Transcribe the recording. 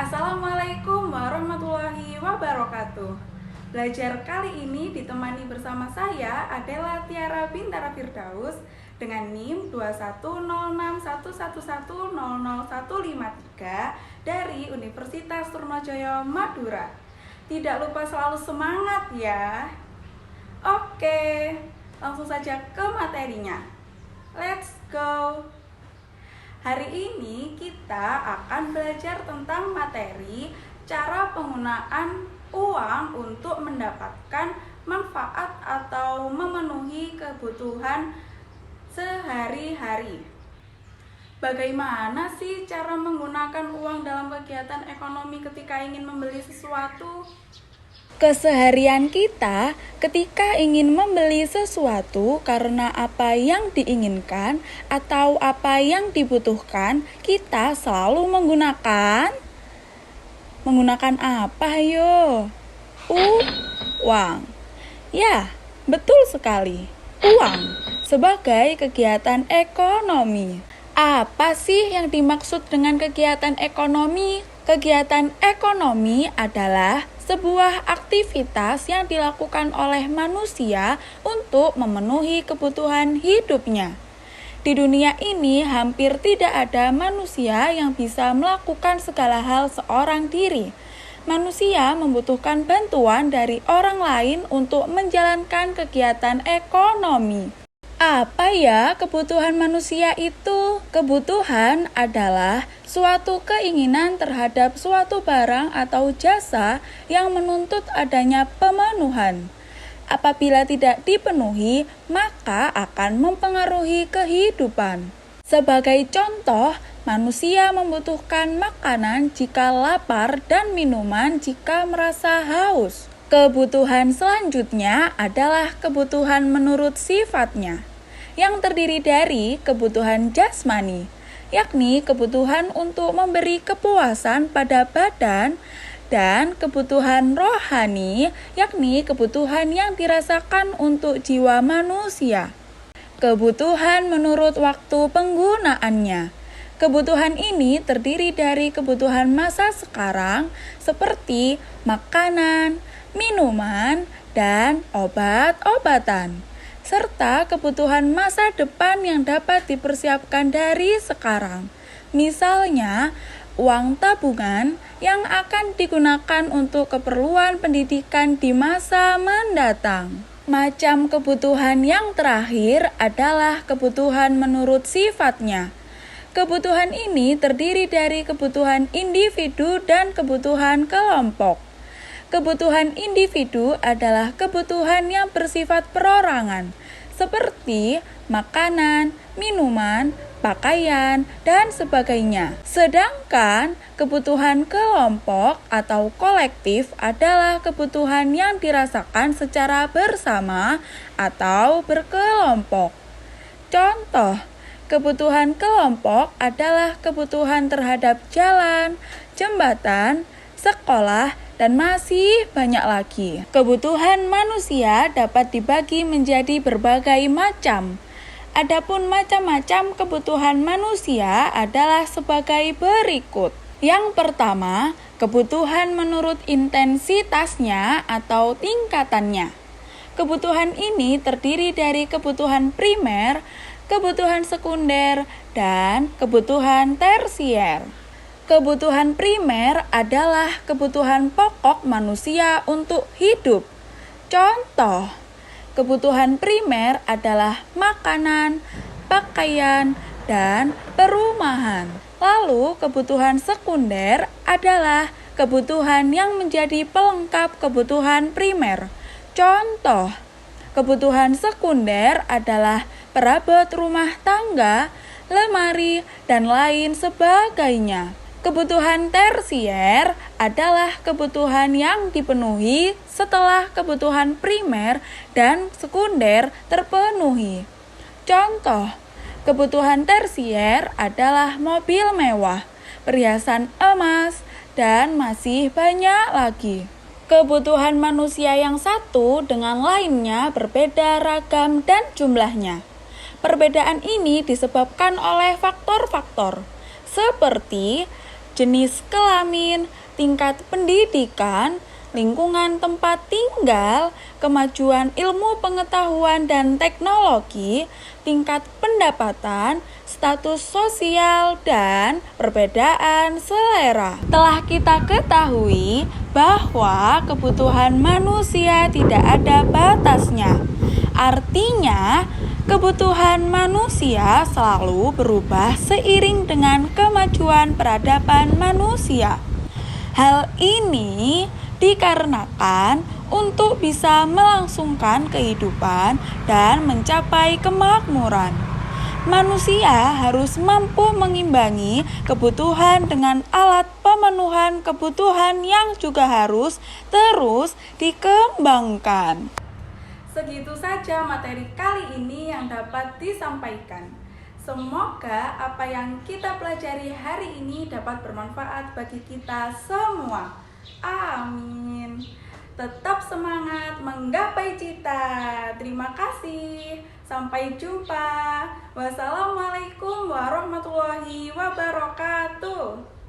Assalamualaikum warahmatullahi wabarakatuh. Belajar kali ini ditemani bersama saya adalah Tiara Bintara Firdaus dengan NIM 2106111000153 dari Universitas Trunojoyo Madura. Tidak lupa selalu semangat ya. Oke, langsung saja ke materinya. Let's go. Hari ini kita akan belajar tentang materi cara penggunaan uang untuk mendapatkan manfaat atau memenuhi kebutuhan sehari-hari. Bagaimana sih cara menggunakan uang dalam kegiatan ekonomi ketika ingin membeli sesuatu? Keseharian kita ketika ingin membeli sesuatu karena apa yang diinginkan atau apa yang dibutuhkan, kita selalu menggunakan apa yo? Uang. Ya, betul sekali. Uang sebagai kegiatan ekonomi. Apa sih yang dimaksud dengan kegiatan ekonomi? Kegiatan ekonomi adalah sebuah aktivitas yang dilakukan oleh manusia untuk memenuhi kebutuhan hidupnya. Di dunia ini hampir tidak ada manusia yang bisa melakukan segala hal seorang diri. Manusia membutuhkan bantuan dari orang lain untuk menjalankan kegiatan ekonomi. Apa ya kebutuhan manusia itu? Kebutuhan adalah suatu keinginan terhadap suatu barang atau jasa yang menuntut adanya pemenuhan. Apabila tidak dipenuhi, maka akan mempengaruhi kehidupan. Sebagai contoh, manusia membutuhkan makanan jika lapar dan minuman jika merasa haus. Kebutuhan selanjutnya adalah kebutuhan menurut sifatnya, yang terdiri dari kebutuhan jasmani, yakni kebutuhan untuk memberi kepuasan pada badan, dan kebutuhan rohani, yakni kebutuhan yang dirasakan untuk jiwa manusia. Kebutuhan menurut waktu penggunaannya. Kebutuhan ini terdiri dari kebutuhan masa sekarang seperti makanan, minuman, dan obat-obatan, serta kebutuhan masa depan yang dapat dipersiapkan dari sekarang. Misalnya, uang tabungan yang akan digunakan untuk keperluan pendidikan di masa mendatang. Macam kebutuhan yang terakhir adalah kebutuhan menurut sifatnya. Kebutuhan ini terdiri dari kebutuhan individu dan kebutuhan kelompok. Kebutuhan individu adalah kebutuhan yang bersifat perorangan, seperti makanan, minuman, pakaian, dan sebagainya. Sedangkan kebutuhan kelompok atau kolektif adalah kebutuhan yang dirasakan secara bersama atau berkelompok. Contoh, kebutuhan kelompok adalah kebutuhan terhadap jalan, jembatan, sekolah, dan masih banyak lagi. Kebutuhan manusia dapat dibagi menjadi berbagai macam. Adapun macam-macam kebutuhan manusia adalah sebagai berikut. Yang pertama, kebutuhan menurut intensitasnya atau tingkatannya. Kebutuhan ini terdiri dari kebutuhan primer, kebutuhan sekunder, dan kebutuhan tersier. Kebutuhan primer adalah kebutuhan pokok manusia untuk hidup. Contoh, kebutuhan primer adalah makanan, pakaian, dan perumahan. Lalu, kebutuhan sekunder adalah kebutuhan yang menjadi pelengkap kebutuhan primer. Contoh, kebutuhan sekunder adalah perabot rumah tangga, lemari, dan lain sebagainya. Kebutuhan tersier adalah kebutuhan yang dipenuhi setelah kebutuhan primer dan sekunder terpenuhi. Contoh, kebutuhan tersier adalah mobil mewah, perhiasan emas, dan masih banyak lagi. Kebutuhan manusia yang satu dengan lainnya berbeda ragam dan jumlahnya. Perbedaan ini disebabkan oleh faktor-faktor seperti jenis kelamin, tingkat pendidikan, lingkungan tempat tinggal, kemajuan ilmu pengetahuan dan teknologi, tingkat pendapatan, status sosial, dan perbedaan selera. Telah kita ketahui bahwa kebutuhan manusia tidak ada batasnya. Artinya, kebutuhan manusia selalu berubah seiring dengan kemajuan peradaban manusia. Hal ini dikarenakan untuk bisa melangsungkan kehidupan dan mencapai kemakmuran. Manusia harus mampu mengimbangi kebutuhan dengan alat pemenuhan kebutuhan yang juga harus terus dikembangkan. Segitu saja materi kali ini yang dapat disampaikan. Semoga apa yang kita pelajari hari ini dapat bermanfaat bagi kita semua. Amin. Tetap semangat menggapai cita. Terima kasih. Sampai jumpa. Wassalamualaikum warahmatullahi wabarakatuh.